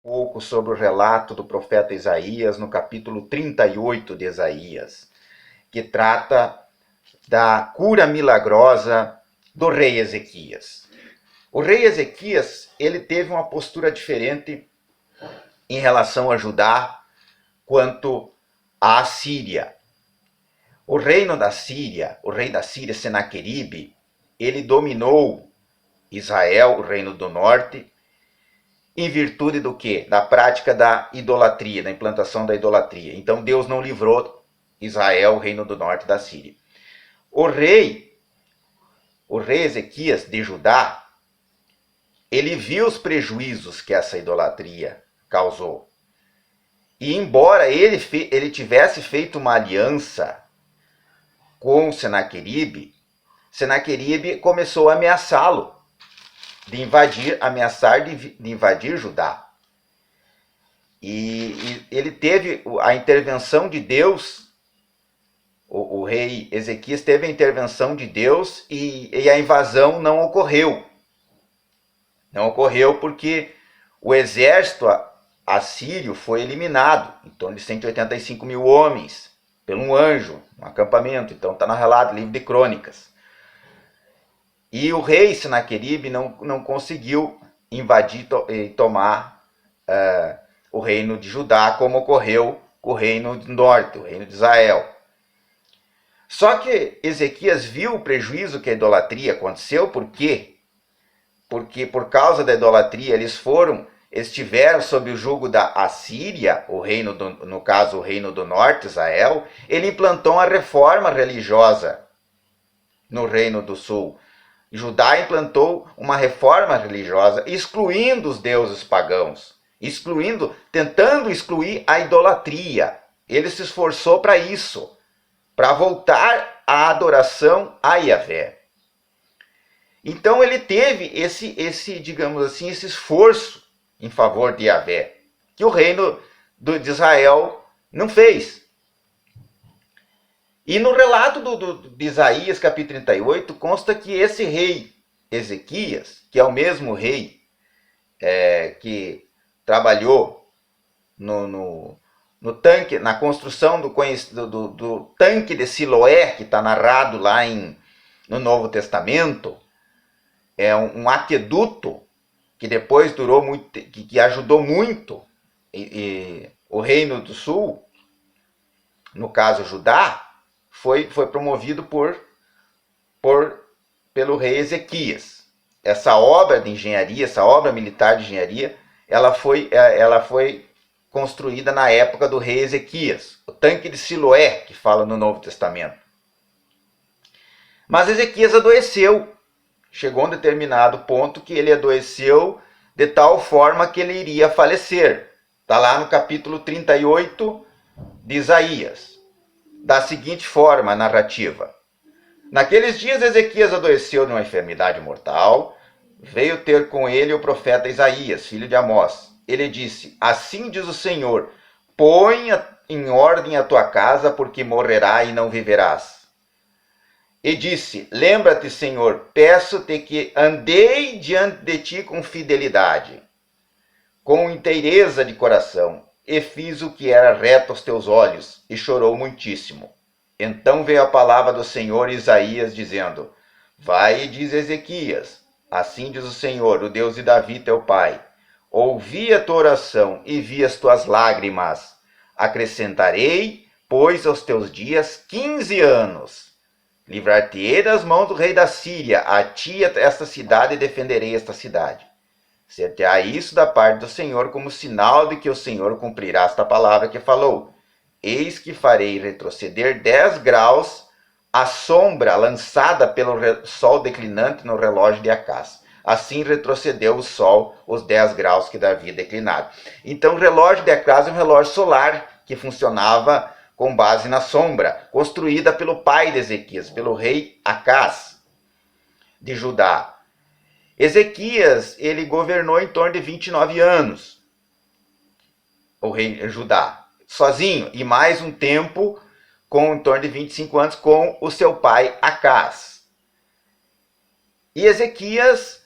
pouco sobre o relato do profeta Isaías no capítulo 38 de Isaías, que trata da cura milagrosa do rei Ezequias. O rei Ezequias, ele teve uma postura diferente em relação a Judá quanto à Síria. O reino da Síria, o rei da Síria, Senaqueribe, ele dominou Israel, o reino do norte, em virtude do quê? Da prática da idolatria, da implantação da idolatria. Então Deus não livrou Israel, o reino do norte, da Síria. O rei Ezequias de Judá, ele viu os prejuízos que essa idolatria causou. E embora ele tivesse feito uma aliança com Senaqueribe, Senaqueribe começou a ameaçá-lo, de invadir Judá. E ele teve a intervenção de Deus, o rei Ezequias teve a intervenção de Deus e a invasão não ocorreu. Não ocorreu porque o exército assírio foi eliminado, em torno de 185 mil homens, pelo um anjo, um acampamento. Então está no relato, livro de Crônicas. E o rei Senaqueribe não conseguiu invadir e tomar o reino de Judá, como ocorreu com o reino do norte, o reino de Israel. Só que Ezequias viu o prejuízo que a idolatria aconteceu, por quê? Porque por causa da idolatria eles estiveram sob o jugo da Assíria, no caso o reino do norte, Israel. Ele implantou uma reforma religiosa no reino do sul. Judá implantou uma reforma religiosa, excluindo os deuses pagãos, tentando excluir a idolatria. Ele se esforçou para isso, para voltar à adoração a Yahvé. Então ele teve digamos assim, esse esforço em favor de Yahvé, que o reino de Israel não fez. E no relato de Isaías, capítulo 38, consta que esse rei Ezequias, que é o mesmo rei que trabalhou no tanque, na construção do tanque de Siloé, que está narrado lá no Novo Testamento, é um aqueduto que depois durou muito, que ajudou muito o reino do sul, no caso Judá, foi promovido pelo rei Ezequias. Essa obra de engenharia, essa obra militar de engenharia, ela foi construída na época do rei Ezequias. O tanque de Siloé, que fala no Novo Testamento. Mas Ezequias adoeceu. Chegou a um determinado ponto que ele adoeceu de tal forma que ele iria falecer. Está lá no capítulo 38 de Isaías. Da seguinte forma a narrativa: naqueles dias Ezequias adoeceu de uma enfermidade mortal. Veio ter com ele o profeta Isaías, filho de Amós. Ele disse: assim diz o Senhor, põe em ordem a tua casa, porque morrerá e não viverás. E disse: lembra-te, Senhor, peço-te que andei diante de ti com fidelidade, com inteireza de coração, e fiz o que era reto aos teus olhos, e chorou muitíssimo. Então veio a palavra do Senhor a Isaías, dizendo: vai e diz a Ezequias: assim diz o Senhor, o Deus de Davi teu pai, ouvi a tua oração e vi as tuas lágrimas. Acrescentarei, pois, aos teus dias 15 anos. Livrar-te-ei das mãos do rei da Síria, a ti esta cidade, e defenderei esta cidade. Ser-te-á isso da parte do Senhor como sinal de que o Senhor cumprirá esta palavra que falou. Eis que farei retroceder 10 graus a sombra lançada pelo sol declinante no relógio de Acás. Assim retrocedeu o sol os 10 graus que havia declinado. Então o relógio de Acás é um relógio solar que funcionava com base na sombra, construída pelo pai de Ezequias, pelo rei Acás de Judá. Ezequias, ele governou em torno de 29 anos, o rei Judá, sozinho, e mais um tempo, com em torno de 25 anos, com o seu pai Acás. E Ezequias,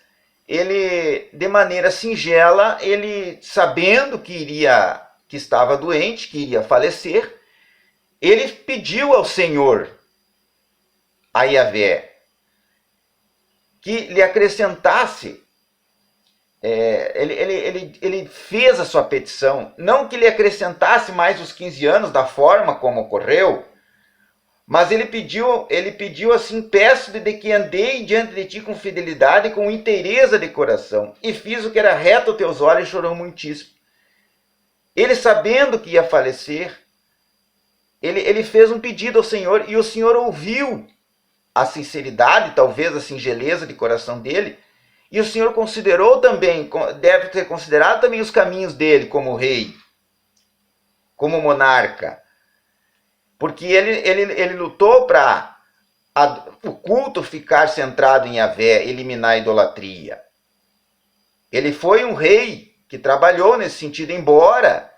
ele, de maneira singela, ele, sabendo que estava doente, que iria falecer, ele pediu ao Senhor, a Yahvé, que lhe acrescentasse, ele fez a sua petição, não que lhe acrescentasse mais os 15 anos da forma como ocorreu, mas ele pediu assim, peço-te de que andei diante de ti com fidelidade e com inteireza de coração, e fiz o que era reto aos teus olhos, e chorou muitíssimo. Ele, sabendo que ia falecer, ele fez um pedido ao Senhor, e o Senhor ouviu a sinceridade, talvez a singeleza de coração dele, e o Senhor considerou também, deve ter considerado também os caminhos dele como rei, como monarca, porque ele lutou para o culto ficar centrado em Yahvé, eliminar a idolatria. Ele foi um rei que trabalhou nesse sentido, embora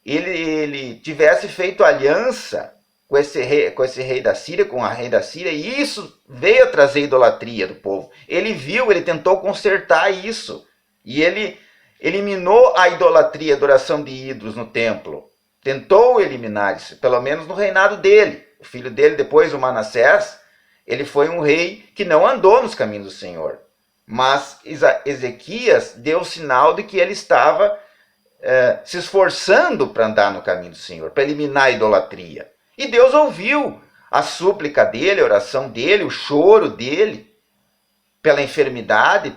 ele tivesse feito aliança com esse rei da Síria, com a rei da Síria, e isso veio a trazer idolatria do povo. Ele viu, ele tentou consertar isso, e ele eliminou a idolatria, a adoração de ídolos no templo. Tentou eliminar isso, pelo menos no reinado dele. O filho dele, depois, o Manassés, ele foi um rei que não andou nos caminhos do Senhor. Mas Ezequias deu sinal de que ele estava se esforçando para andar no caminho do Senhor, para eliminar a idolatria. E Deus ouviu a súplica dele, a oração dele, o choro dele, pela enfermidade,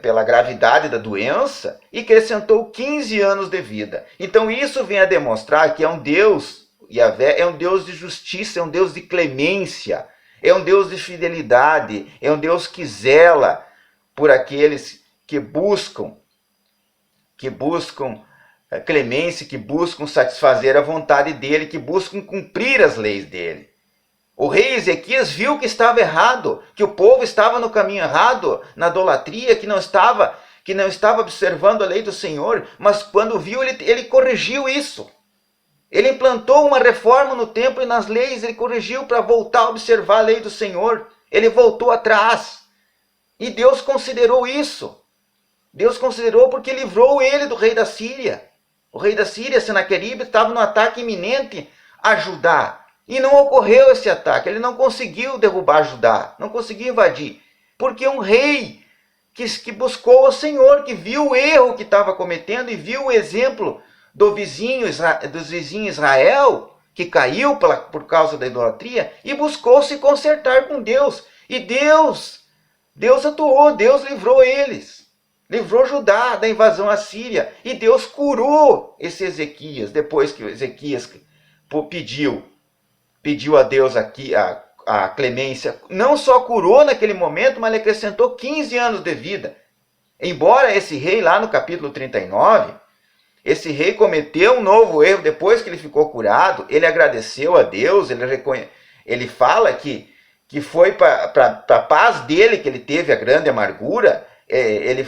pela gravidade da doença, e acrescentou 15 anos de vida. Então isso vem a demonstrar que é um Deus, Yahvé, é um Deus de justiça, é um Deus de clemência, é um Deus de fidelidade, é um Deus que zela por aqueles que buscam clemência, que buscam satisfazer a vontade dele, que buscam cumprir as leis dele. O rei Ezequias viu que estava errado, que o povo estava no caminho errado, na idolatria, que não estava observando a lei do Senhor, mas quando viu, ele corrigiu isso. Ele implantou uma reforma no templo e nas leis, ele corrigiu para voltar a observar a lei do Senhor. Ele voltou atrás. E Deus considerou isso. Deus considerou porque livrou ele do rei da Síria. O rei da Síria, Senaqueribe, estava no ataque iminente a Judá. E não ocorreu esse ataque. Ele não conseguiu derrubar Judá. Não conseguiu invadir. Porque um rei que buscou o Senhor, que viu o erro que estava cometendo e viu o exemplo dos vizinhos Israel, que caiu por causa da idolatria, e buscou se consertar com Deus. E Deus atuou, Deus livrou eles. Livrou Judá da invasão assíria. E Deus curou esse Ezequias, depois que Ezequias pediu a Deus aqui a clemência. Não só curou naquele momento, mas ele acrescentou 15 anos de vida. Embora esse rei, lá no capítulo 39, esse rei cometeu um novo erro. Depois que ele ficou curado, ele agradeceu a Deus, ele fala que foi para a paz dele que ele teve a grande amargura. Ele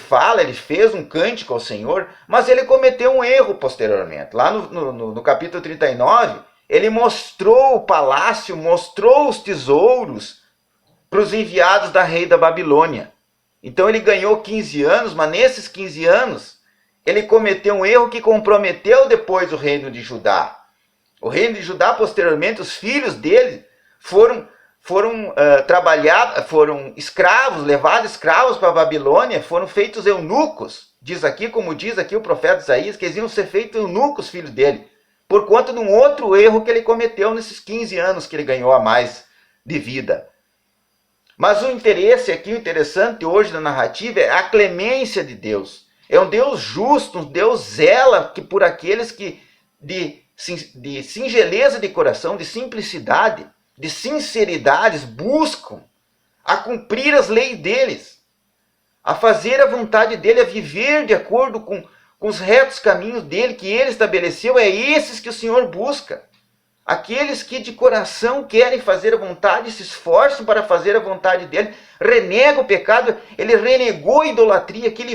fez um cântico ao Senhor, mas ele cometeu um erro posteriormente. Lá no capítulo 39, ele mostrou o palácio, mostrou os tesouros para os enviados da rei da Babilônia. Então ele ganhou 15 anos, mas nesses 15 anos, ele cometeu um erro que comprometeu depois o reino de Judá. O reino de Judá, posteriormente, os filhos dele foram escravos, levados escravos para a Babilônia, foram feitos eunucos. Diz aqui o profeta Isaías, que eles iam ser feitos eunucos, filhos dele, por conta de um outro erro que ele cometeu nesses 15 anos que ele ganhou a mais de vida. Mas o interessante hoje da narrativa é a clemência de Deus. É um Deus justo, um Deus zela por aqueles que de singeleza de coração, de simplicidade, de sinceridades, buscam a cumprir as leis deles, a fazer a vontade dele, a viver de acordo com os retos caminhos dele que ele estabeleceu. É esses que o Senhor busca. Aqueles que de coração querem fazer a vontade, se esforçam para fazer a vontade dele, renegam o pecado. Ele renegou a idolatria, que ele